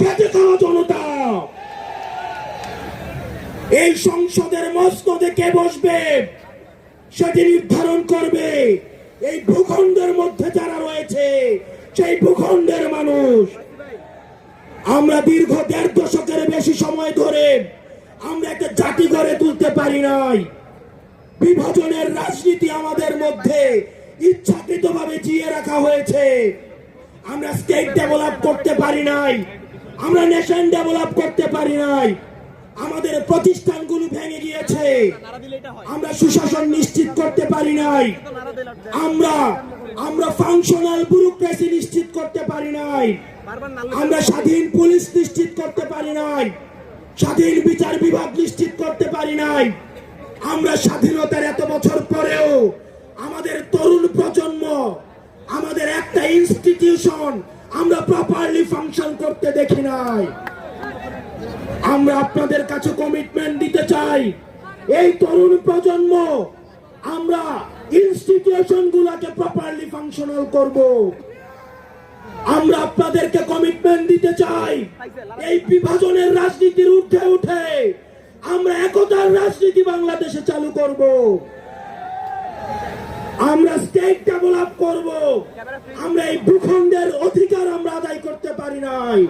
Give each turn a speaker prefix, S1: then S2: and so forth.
S1: খেটে খাওয়া জনতা। এই সংসদের মসনদে কে বসবে সেটি নির্ধারণ করবে এই ভূখণ্ডের মধ্যে যারা রয়েছে, সেই ভূখণ্ডের মানুষ। আমরা দীর্ঘ ১.৫ দশকের বেশি সময় ধরে আমরা একটা জাতি গড়ে তুলতে পারি নাই। বিভাজনের রাজনীতি আমাদের মধ্যে ইচ্ছাকৃতভাবে জিয়ে রাখা হয়েছে। আমরা স্টেট ডেভেলপ করতে পারি নাই, আমরা নেশন ডেভেলপ করতে পারি নাই। আমাদের প্রতিষ্ঠানগুলো ভেঙে গিয়েছে, আমরা সুশাসন নিশ্চিত করতে পারি নাই, আমরা ফাংশনাল ব্যুরোক্রেসি নিশ্চিত করতে পারি নাই, আমরা স্বাধীন পুলিশ নিশ্চিত করতে পারি নাই, স্বাধীন বিচার বিভাগ নিশ্চিত করতে পারি নাই। আমরা স্বাধীনতার এত বছর পরেও আমাদের তরুণ প্রজন্ম, আমাদের একটা ইনস্টিটিউশন আমরা প্রপারলি ফাংশন করতে দেখি নাই। আমরা আপনাদের কাছে কমিটমেন্ট দিতে চাই, এই তরুণ প্রজন্ম আমরা ইনস্টিটিউশন গুলাকে প্রপারলি ফাংশনাল করব। আমরা আপনাদেরকে কমিটমেন্ট দিতে চাই, এই বিভাজনের রাজনীতির ঊর্ধ্বে উঠে আমরা একতার রাজনীতি বাংলাদেশে চালু করব। আমরা স্টেট ডেভেলপ করব। আমরা এই ভূখণ্ডের অধিকার আমরা আদায় করতে পারি নাই।